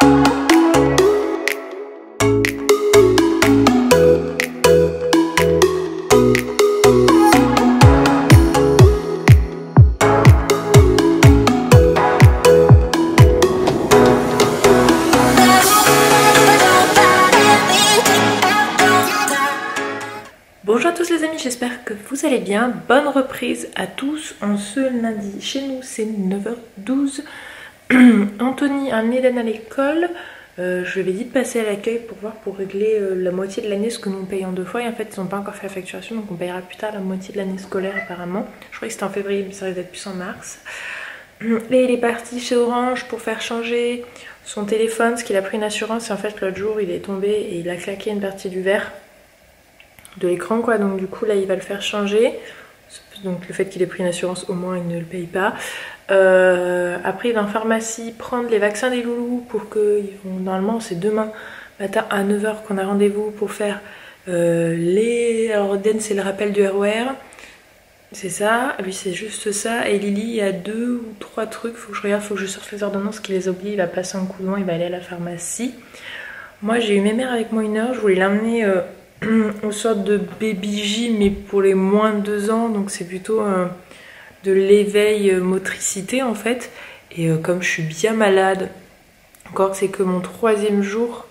Bonjour à tous les amis, j'espère que vous allez bien. Bonne reprise à tous en ce lundi. Chez nous c'est 9h12. Anthony a amené Eden à l'école. Je lui avais dit de passer à l'accueil pour voir, pour régler la moitié de l'année, ce que nous on paye en 2 fois. Et en fait ils n'ont pas encore fait la facturation, donc on payera plus tard la moitié de l'année scolaire apparemment. Je crois que c'était en février mais ça risque d'être plus en mars. Et il est parti chez Orange pour faire changer son téléphone, parce qu'il a pris une assurance et en fait l'autre jour il est tombé et il a claqué une partie du verre de l'écran quoi, donc du coup là il va le faire changer. Donc le fait qu'il ait pris une assurance, au moins il ne le paye pas. Après il va en pharmacie prendre les vaccins des loulous pour que, normalement c'est demain matin à 9h qu'on a rendez-vous pour faire les... Alors Den c'est le rappel du RER, c'est ça, lui c'est juste ça. Et Lily il y a 2 ou 3 trucs, faut que je regarde, faut que je sorte les ordonnances qu'il les a oubliés. Il va passer un coup de main, il va aller à la pharmacie. Moi j'ai eu mes mères avec moi 1 heure, je voulais l'emmener aux sortes de baby J mais pour les moins de 2 ans, donc c'est plutôt de l'éveil motricité en fait. Et comme je suis bien malade, encore que c'est que mon 3e jour,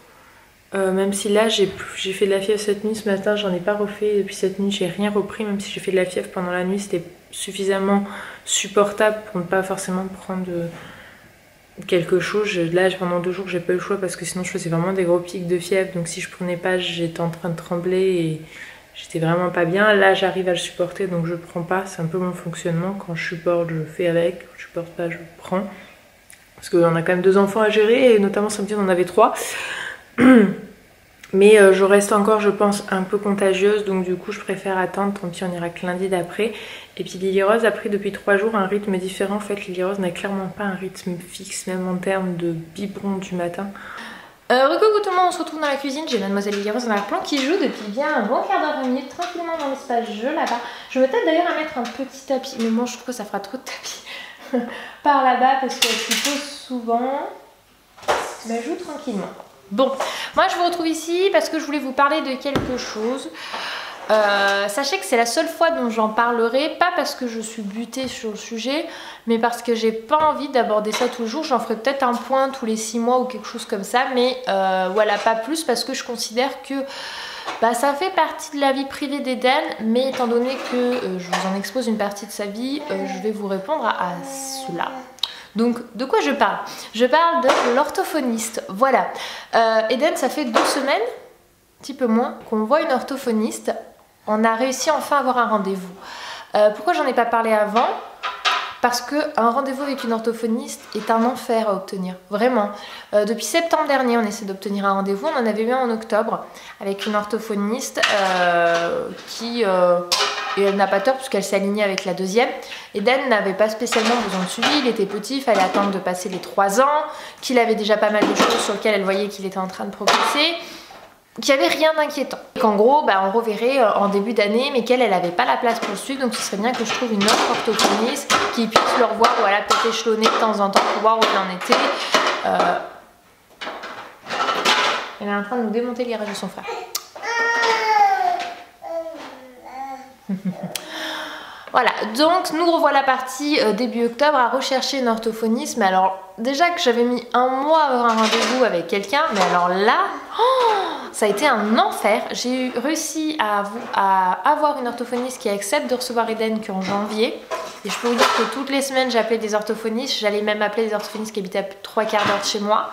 même si là j'ai fait de la fièvre cette nuit, ce matin j'en ai pas refait depuis cette nuit, j'ai rien repris, même si j'ai fait de la fièvre pendant la nuit, c'était suffisamment supportable pour ne pas forcément prendre quelque chose. Là pendant 2 jours j'ai pas eu le choix parce que sinon je faisais vraiment des gros pics de fièvre, donc si je prenais pas j'étais en train de trembler et j'étais vraiment pas bien. Là j'arrive à le supporter donc je prends pas, c'est un peu mon fonctionnement, quand je supporte je fais avec, quand je supporte pas je prends, parce qu'on a quand même 2 enfants à gérer et notamment samedi on en avait 3. Mais je reste encore je pense un peu contagieuse, donc du coup je préfère attendre, tant pis on ira que lundi d'après. Et puis Lily Rose a pris depuis 3 jours un rythme différent. En fait Lily Rose n'a clairement pas un rythme fixe, même en termes de biberon du matin. Recoucou tout le monde, on se retrouve dans la cuisine. J'ai Mademoiselle Lily Rose dans la plan qui joue depuis bien un bon quart d'heure, 20 minutes, tranquillement dans l'espace jeu là-bas. Je me tâte d'ailleurs à mettre un petit tapis, mais moi je trouve que ça fera trop de tapis par là-bas parce qu'elle s'y pose souvent. Mais elle joue tranquillement. Bon, moi je vous retrouve ici parce que je voulais vous parler de quelque chose. Sachez que c'est la seule fois dont j'en parlerai, pas parce que je suis butée sur le sujet, mais parce que j'ai pas envie d'aborder ça tous les jours. J'en ferai peut-être un point tous les 6 mois ou quelque chose comme ça, mais voilà, pas plus, parce que je considère que ça fait partie de la vie privée d'Eden, mais étant donné que je vous en expose une partie de sa vie, je vais vous répondre à cela. Donc, de quoi je parle? Je parle de l'orthophoniste. Voilà. Eden, ça fait 2 semaines, un petit peu moins, qu'on voit une orthophoniste. On a réussi enfin à avoir un rendez-vous. Pourquoi j'en ai pas parlé avant? Parce qu'un rendez-vous avec une orthophoniste est un enfer à obtenir, vraiment. Depuis septembre dernier, on essaie d'obtenir un rendez-vous. On en avait eu un en octobre avec une orthophoniste qui... et elle n'a pas tort puisqu'elle s'est alignée avec la 2e. Eden n'avait pas spécialement besoin de suivi, il était petit, il fallait attendre de passer les 3 ans, qu'il avait déjà pas mal de choses sur lesquelles elle voyait qu'il était en train de progresser, qu'il n'y avait rien d'inquiétant. Qu'en gros, on reverrait en début d'année, mais qu'elle n'avait pas la place pour le suivre, donc ce serait bien que je trouve une autre orthophoniste qui puisse le revoir, ou elle a peut-être échelonné de temps en temps pour voir où il en était. Elle est en train de nous démonter les rêves de son frère. Voilà, donc nous revoilà partie début octobre à rechercher une orthophoniste. Mais alors déjà que j'avais mis 1 mois à avoir un rendez-vous avec quelqu'un, mais alors là, ça a été un enfer. J'ai réussi à avoir une orthophoniste qui accepte de recevoir Eden qu'en janvier. Et je peux vous dire que toutes les semaines j'appelais des orthophonistes, j'allais même appeler des orthophonistes qui habitaient à plus de 3 quarts d'heure de chez moi.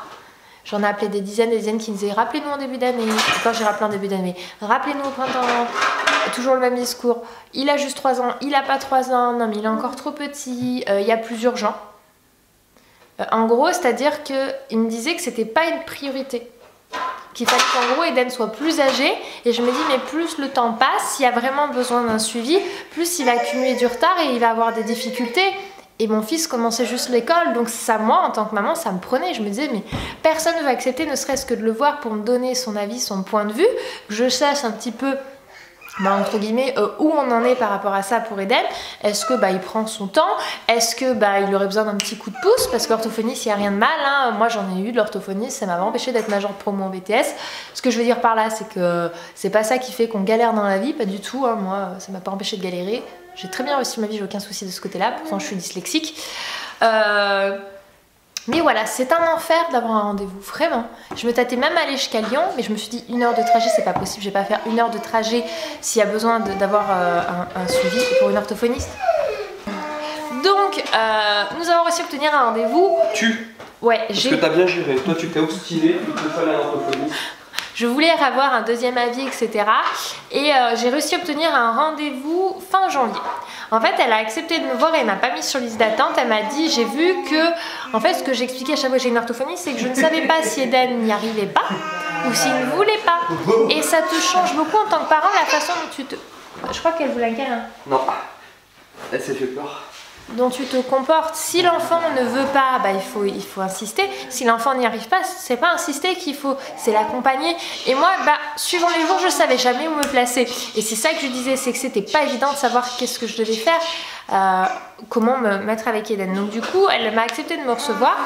J'en ai appelé des dizaines qui me disaient rappelez-nous en début d'année. Quand j'ai rappelé en début d'année, rappelez-nous au printemps. Toujours le même discours. Il a juste 3 ans, il a pas 3 ans, non mais il est encore trop petit, il y a plus urgent. En gros, c'est-à-dire qu'il me disait que c'était pas une priorité. Qu'il fallait qu'en gros Eden soit plus âgé. Et je me dis mais plus le temps passe, s'il y a vraiment besoin d'un suivi, plus il va accumuler du retard et il va avoir des difficultés. Et mon fils commençait juste l'école, donc ça, moi, en tant que maman, ça me prenait. Je me disais, mais personne ne va accepter ne serait-ce que de le voir pour me donner son avis, son point de vue, que je sache un petit peu entre guillemets, où on en est par rapport à ça pour Eden. Est-ce que il prend son temps? Est-ce que il aurait besoin d'un petit coup de pouce? Parce que l'orthophoniste, il n'y a rien de mal, hein. Moi j'en ai eu de l'orthophoniste, ça m'a pas empêché d'être majeure promo en BTS. Ce que je veux dire par là, c'est que c'est pas ça qui fait qu'on galère dans la vie, pas du tout, hein. Moi ça m'a pas empêché de galérer. J'ai très bien réussi ma vie, j'ai aucun souci de ce côté-là, pourtant je suis dyslexique. Mais voilà, c'est un enfer d'avoir un rendez-vous, vraiment. Je me tâtais même à aller jusqu'à Lyon, mais je me suis dit 1 heure de trajet, c'est pas possible, je vais pas faire 1 heure de trajet s'il y a besoin d'avoir un suivi pour une orthophoniste. Donc, nous avons réussi à obtenir un rendez-vous. Ouais, parce que t'as bien géré, toi tu t'es obstiné, il te fallait un orthophoniste. Je voulais avoir un deuxième avis, etc. Et j'ai réussi à obtenir un rendez-vous fin janvier. En fait, elle a accepté de me voir et elle m'a pas mise sur liste d'attente. Elle m'a dit, j'ai vu que, en fait, ce que j'expliquais à chaque fois que j'ai une orthophoniste, c'est que je ne savais pas si Eden n'y arrivait pas ou s'il ne voulait pas. Et ça te change beaucoup en tant que parent la façon dont tu te... Je crois qu'elle voulait un câlin. Non, elle s'est fait peur. Dont tu te comportes. Si l'enfant ne veut pas, il faut insister. Si l'enfant n'y arrive pas, c'est pas insister qu'il faut, c'est l'accompagner. Et moi, suivant les jours, je savais jamais où me placer. Et c'est ça que je disais, c'est que c'était pas évident de savoir qu'est-ce que je devais faire, comment me mettre avec Eden. Donc du coup, elle m'a accepté de me recevoir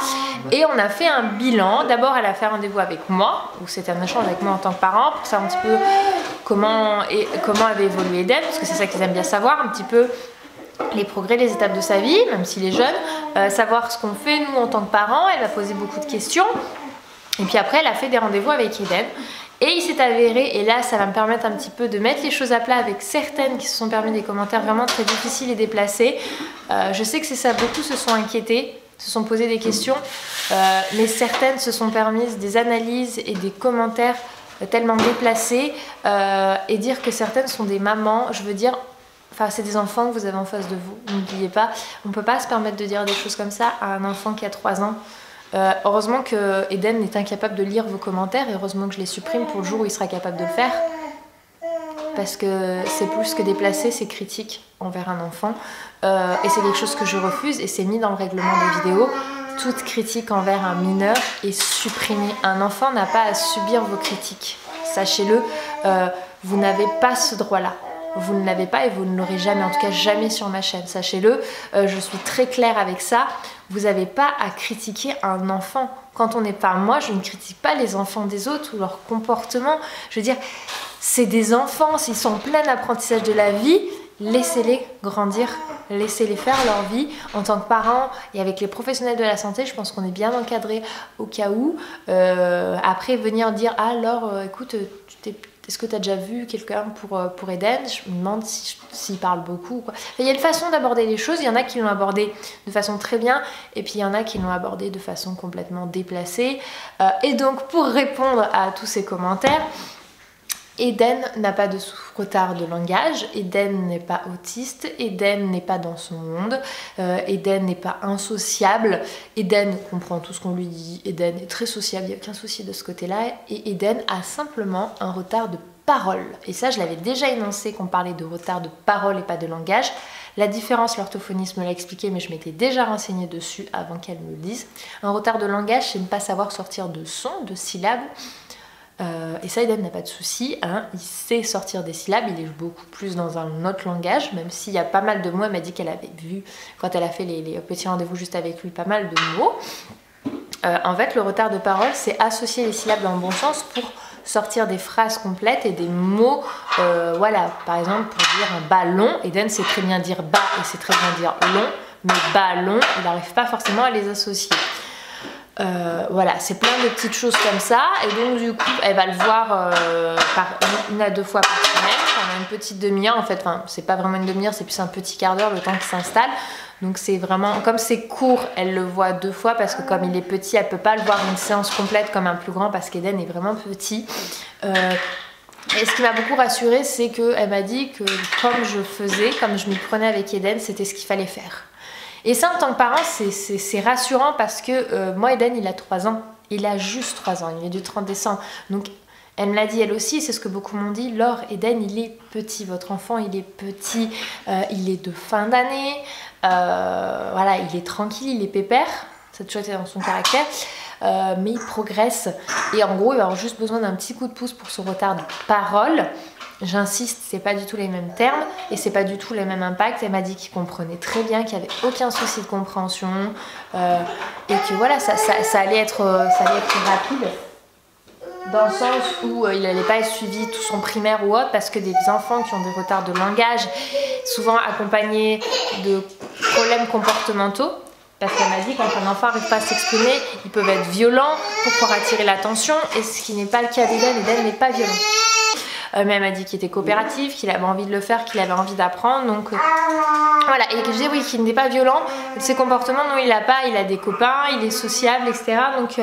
et on a fait un bilan. D'abord, elle a fait un rendez-vous avec moi, où c'était un échange avec moi en tant que parent, pour savoir un petit peu comment avait évolué Eden, parce que c'est ça qu'ils aiment bien savoir, un petit peu les progrès, les étapes de sa vie, même s'il est jeune, savoir ce qu'on fait nous en tant que parents. Elle m'a posé beaucoup de questions et puis après elle a fait des rendez-vous avec Eden et il s'est avéré, et là ça va me permettre un petit peu de mettre les choses à plat avec certaines qui se sont permis des commentaires vraiment très difficiles et déplacés. Je sais que c'est ça, beaucoup se sont inquiétés, se sont posé des questions, mais certaines se sont permises des analyses et des commentaires tellement déplacés, et dire que certaines sont des mamans, je veux dire, enfin, c'est des enfants que vous avez en face de vous, n'oubliez pas. On ne peut pas se permettre de dire des choses comme ça à un enfant qui a 3 ans. Heureusement que Eden est incapable de lire vos commentaires, et heureusement que je les supprime pour le jour où il sera capable de le faire. Parce que c'est plus que déplacé, c'est critique envers un enfant. Et c'est quelque chose que je refuse, et c'est mis dans le règlement des vidéos. Toute critique envers un mineur est supprimée. Un enfant n'a pas à subir vos critiques. Sachez-le, vous n'avez pas ce droit-là. Vous ne l'avez pas et vous ne l'aurez jamais, en tout cas jamais sur ma chaîne, sachez-le. Je suis très claire avec ça. Vous n'avez pas à critiquer un enfant. Quand on n'est pas moi, je ne critique pas les enfants des autres ou leur comportement. Je veux dire, c'est des enfants, s'ils sont en plein apprentissage de la vie, laissez-les grandir, laissez-les faire leur vie. En tant que parents et avec les professionnels de la santé, je pense qu'on est bien encadré au cas où. Après, venir dire, alors, écoute, est-ce que tu as déjà vu quelqu'un pour Eden? Je me demande s'il parle beaucoup. Quoi. Il y a une façon d'aborder les choses. Il y en a qui l'ont abordé de façon très bien. Et puis il y en a qui l'ont abordé de façon complètement déplacée. Et donc pour répondre à tous ces commentaires, Eden n'a pas de retard de langage, Eden n'est pas autiste, Eden n'est pas dans son monde, Eden n'est pas insociable, Eden comprend tout ce qu'on lui dit, Eden est très sociable, il n'y a aucun souci de ce côté-là, et Eden a simplement un retard de parole. Et ça, je l'avais déjà énoncé qu'on parlait de retard de parole et pas de langage. La différence, l'orthophoniste me l'a expliqué, mais je m'étais déjà renseignée dessus avant qu'elle me le dise. Un retard de langage, c'est ne pas savoir sortir de sons, de syllabes. Et ça, Eden n'a pas de souci, hein. Il sait sortir des syllabes, il est beaucoup plus dans un autre langage, même s'il y a pas mal de mots. Elle m'a dit qu'elle avait vu, quand elle a fait les petits rendez-vous juste avec lui, pas mal de mots. En fait, le retard de parole, c'est associer les syllabes dans le bon sens pour sortir des phrases complètes et des mots. Voilà, par exemple, pour dire un ballon, Eden sait très bien dire bas et sait très bien dire long, mais ballon, il n'arrive pas forcément à les associer. Voilà, c'est plein de petites choses comme ça, et donc du coup elle va le voir par 1 à 2 fois par semaine pendant une petite demi-heure. En fait, enfin, c'est pas vraiment une demi-heure, c'est plus un petit quart d'heure le temps qu'il s'installe. Donc c'est vraiment, comme c'est court, elle le voit 2 fois parce que comme il est petit, elle peut pas le voir une séance complète comme un plus grand parce qu'Eden est vraiment petit. Et ce qui m'a beaucoup rassurée, c'est qu'elle m'a dit que comme je faisais, comme je m'y prenais avec Eden, c'était ce qu'il fallait faire. Et ça, en tant que parent, c'est rassurant parce que moi, Eden, il a 3 ans. Il a juste 3 ans, il est du 30 décembre. Donc, elle me l'a dit elle aussi, c'est ce que beaucoup m'ont dit. Laure, Eden, il est petit, votre enfant, il est petit, il est de fin d'année. Voilà, il est tranquille, il est pépère. Ça a toujours été dans son caractère. Mais il progresse. Et en gros, il va avoir juste besoin d'un petit coup de pouce pour son retard de parole. J'insiste, c'est pas du tout les mêmes termes et c'est pas du tout les mêmes impacts. Elle m'a dit qu'il comprenait très bien, qu'il n'y avait aucun souci de compréhension et que voilà, ça allait être rapide. Dans le sens où il n'allait pas être suivi tout son primaire ou autre, parce que des enfants qui ont des retards de langage, souvent accompagnés de problèmes comportementaux, parce qu'elle m'a dit quand un enfant n'arrive pas à s'exprimer, ils peuvent être violents pour pouvoir attirer l'attention, et ce qui n'est pas le cas d'Eden. Eden n'est pas violent. Mais elle m'a dit qu'il était coopératif, qu'il avait envie de le faire, qu'il avait envie d'apprendre, donc voilà. Et que je disais oui, qu'il n'était pas violent. Ses comportements, non, il a des copains, il est sociable, etc. Donc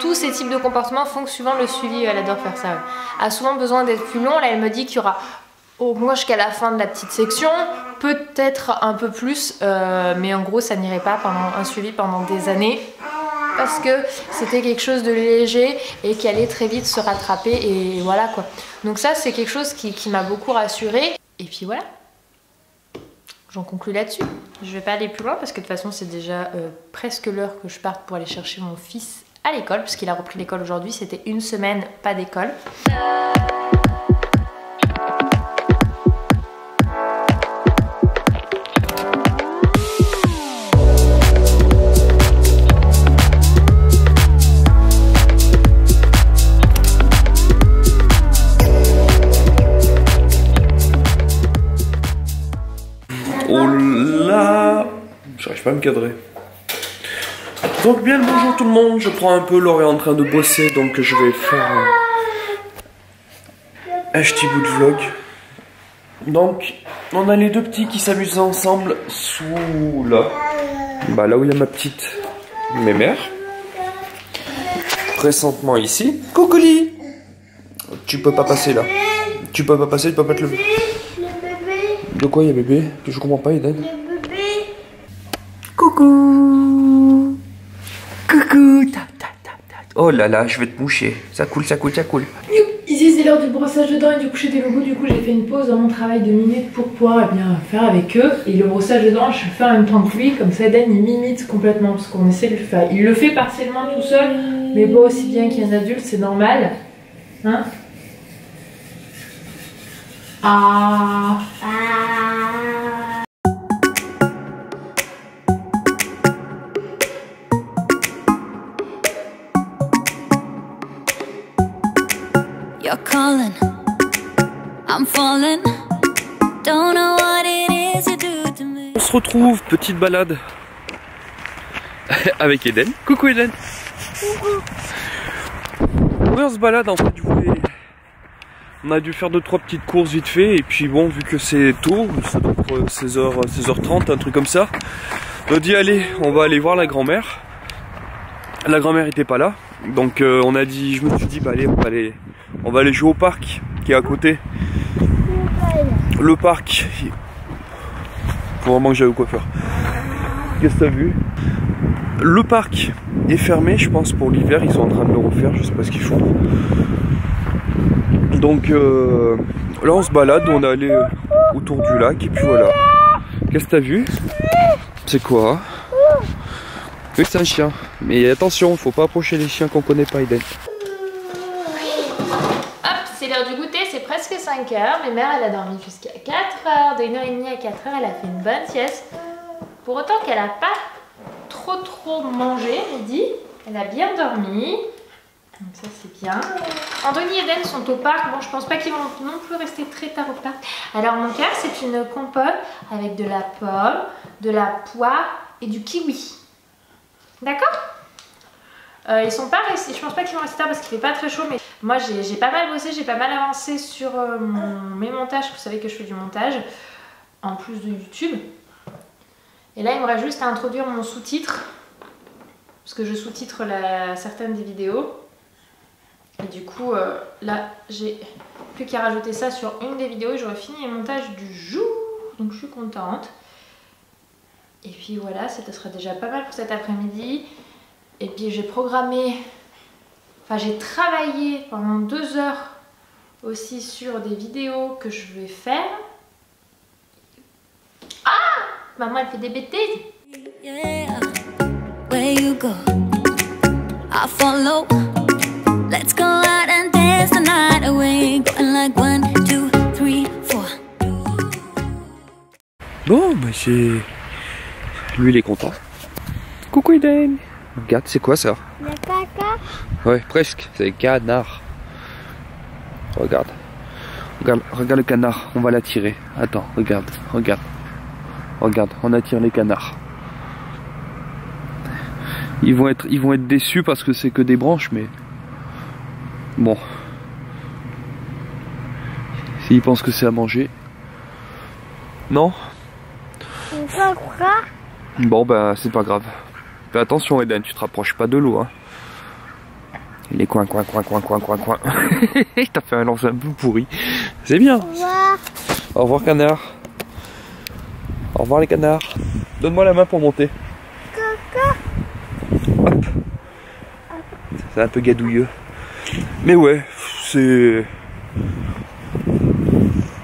tous ces types de comportements font que suivant le suivi, elle adore faire ça. Elle a souvent besoin d'être plus long. Là, elle me dit qu'il y aura au moins jusqu'à la fin de la petite section, peut-être un peu plus, mais en gros, ça n'irait pas pendant un suivi pendant des années. Parce que c'était quelque chose de léger et qui allait très vite se rattraper et voilà quoi. Donc ça c'est quelque chose qui m'a beaucoup rassurée. Et puis voilà, j'en conclus là-dessus. Je vais pas aller plus loin parce que de toute façon c'est déjà presque l'heure que je parte pour aller chercher mon fils à l'école, puisqu'il a repris l'école aujourd'hui. C'était une semaine pas d'école. Oh là, j'arrive pas à me cadrer. Donc bien le bonjour tout le monde, je prends un peu, Laure est en train de bosser, donc je vais faire un petit bout de vlog. Donc on a les deux petits qui s'amusent ensemble sous là. Bah là où il y a ma petite mémère. Présentement ici. Coucouli. Tu peux pas passer là. Tu peux pas passer, tu peux pas te lever. De quoi il y a bébé? Je comprends pas, Eden. Coucou. Coucou. Oh là là, je vais te moucher. Ça coule, ça coule, ça coule. Ici c'est l'heure du brossage de dents et du coucher des logos. Du coup j'ai fait une pause dans mon travail de minutes pour pouvoir faire avec eux. Et le brossage de dents je le fais en même temps que lui. Comme ça Eden il m'imite complètement parce qu'on essaie de le faire. Il le fait partiellement tout seul, mais pas aussi bien qu'un adulte, c'est normal. Hein? Ah. You're calling, I'm falling. Don't know what it is you do to me. On se retrouve, petite balade avec Eden. Coucou Eden. Oui, on se balade en fait, on a dû faire 2-3 petites courses vite fait et puis bon, vu que c'est tôt, ça doit être 16h30, un truc comme ça, on a dit allez, on va aller voir la grand-mère. La grand-mère était pas là, donc je me suis dit bah allez, on va aller jouer au parc qui est à côté. Le parc, faut vraiment que j'aille au coiffeur. Qu'est-ce que t'as vu? Le parc est fermé, je pense pour l'hiver, ils sont en train de le refaire, je sais pas ce qu'ils font. Donc là on se balade, on est allé autour du lac et puis voilà. Qu'est-ce que t'as vu? C'est quoi? Oui, c'est un chien, mais attention, faut pas approcher les chiens qu'on connaît pas, Eden. Hop, c'est l'heure du goûter, c'est presque 5 h. Ma mère elle a dormi jusqu'à 4 h, de 1h30 à 4 h, elle a fait une bonne sieste. Pour autant qu'elle a pas trop mangé, elle dit, elle a bien dormi. Donc ça c'est bien. Anthony et Eden sont au parc. Bon, je pense pas qu'ils vont non plus rester très tard au parc. Alors mon cœur, c'est une compote avec de la pomme, de la poire et du kiwi. D'accord? Ils sont pas restés, je pense pas qu'ils vont rester tard parce qu'il fait pas très chaud, mais moi j'ai pas mal bossé, j'ai pas mal avancé sur mes montages. Vous savez que je fais du montage en plus de YouTube. Et là il me reste juste à introduire mon sous-titre, parce que je sous-titre certaines des vidéos. Et du coup là j'ai plus qu'à rajouter ça sur une des vidéos et j'aurai fini le montage du jour, donc je suis contente. Et puis voilà, ça sera déjà pas mal pour cet après-midi. Et puis j'ai programmé, enfin j'ai travaillé pendant 2 heures aussi sur des vidéos que je vais faire. Ah! Maman elle fait des bêtises. Yeah, where you go, I follow. Let's go out and dance the night away. Going like 1, 2, mais c'est... Lui, il est content. Coucou Eden. Regarde, c'est quoi ça? Le caca. Ouais, presque. C'est un canard. Regarde. Regarde le canard. On va l'attirer. Attends, regarde. Regarde, on attire les canards. Ils vont être déçus parce que c'est que des branches, mais... Bon. S'ils pensent que c'est à manger... Non? Bon bah c'est pas grave. Fais attention Eden, tu te rapproches pas de l'eau hein. Il est coin. T'as fait un lance un peu pourri. C'est bien. Au revoir canard. Au revoir les canards. Donne-moi la main pour monter. Hop. C'est un peu gadouilleux. Mais ouais, c'est...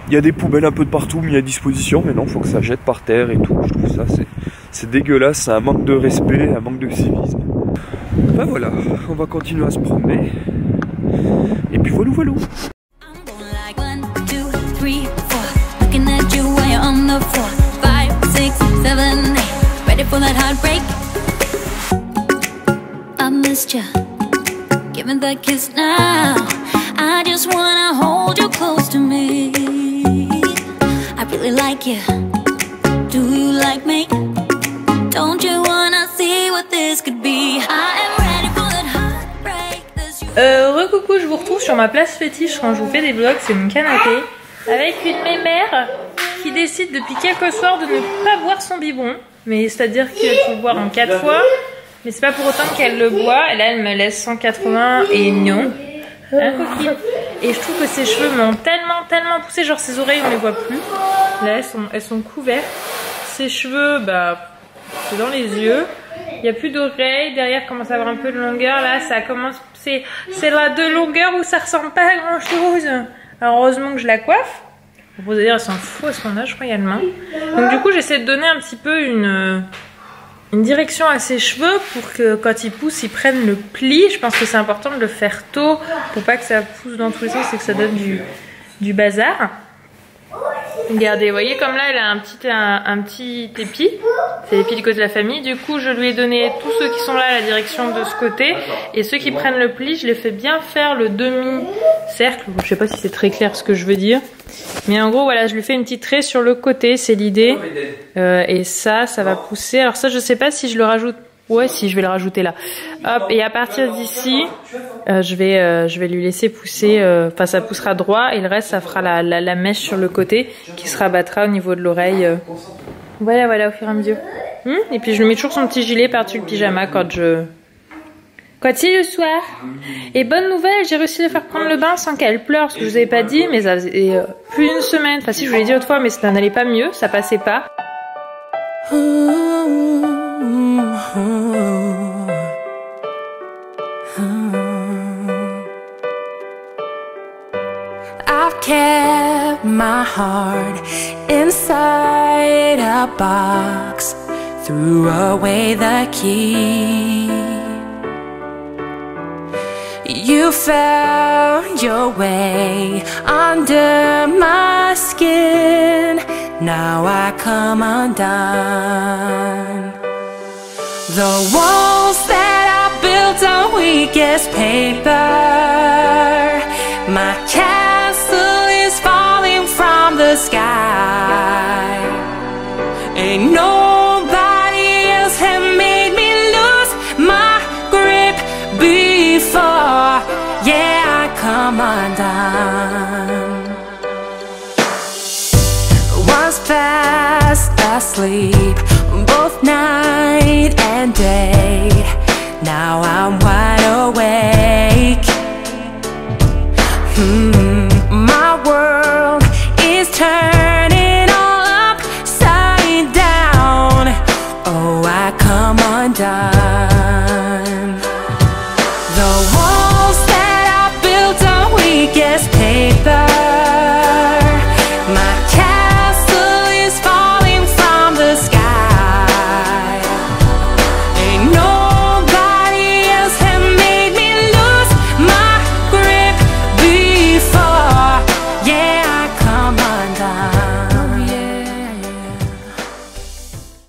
Il y a des poubelles un peu de partout mis à disposition, mais non, faut que ça jette par terre et tout. Je trouve ça, c'est dégueulasse, c'est un manque de respect, un manque de civisme. Ben voilà, on va continuer à se promener. Et puis voilà. I just wanna hold you close to me. I really like you. Do you like me? Don't you wanna see what this could be? I am ready for that heartbreak. Recoucou, je vous retrouve sur ma place fétiche quand je vous fais des vlogs, c'est mon canapé. Avec une mémère qui décide depuis quelques soirs de ne pas boire son biberon. Mais c'est-à-dire qu'elle faut le boire en 4 fois. Mais c'est pas pour autant qu'elle le boit. Et là, elle me laisse 180 et non. Hein, coquille. Et je trouve que ses cheveux m'ont tellement poussé, genre ses oreilles on les voit plus. Là elles sont couvertes. Ses cheveux, bah c'est dans les yeux. Il n'y a plus d'oreilles, derrière commence à avoir un peu de longueur. Là ça commence, c'est là de longueur où ça ressemble pas à grand chose. Alors heureusement que je la coiffe. Pour vous dire, elle s'en fout à son âge royalement. Donc du coup j'essaie de donner un petit peu une direction à ses cheveux pour que quand ils poussent, ils prennent le pli. Je pense que c'est important de le faire tôt pour pas que ça pousse dans tous les sens et que ça donne du bazar. Regardez, vous voyez comme là, elle a un petit épi. C'est l'épi du côté de la famille. Du coup, je lui ai donné tous ceux qui sont là à la direction de ce côté. Et ceux qui prennent le pli, je les fais bien faire le demi-cercle. Je sais pas si c'est très clair ce que je veux dire. Mais en gros, voilà, je lui fais une petite raie sur le côté, c'est l'idée. Et ça va pousser. Alors ça, je sais pas si je le rajoute. Ouais, si, je vais le rajouter là. Hop, et à partir d'ici, je vais lui laisser pousser. Enfin, ça poussera droit et le reste, ça fera la mèche sur le côté qui se rabattra au niveau de l'oreille. Voilà, au fur et à mesure. Et puis, je lui mets toujours son petit gilet par-dessus le pyjama quand c'est le soir. Et bonne nouvelle, j'ai réussi à faire prendre le bain sans qu'elle pleure, parce que je vous avais pas dit, mais ça faisait plus d'une semaine. Enfin si, je vous l'ai dit autrefois, mais ça n'allait pas mieux, ça passait pas. I've kept my heart inside a box, threw away the key. You found your way under my skin. Now I come undone. The walls that I built on weakest paper, my castle is falling from the sky. Ain't nobody else have made me lose my grip before. Yeah, I come undone. Was fast asleep both night and day. Now I'm wide awake. My world is turning all upside down. Oh, I come undone.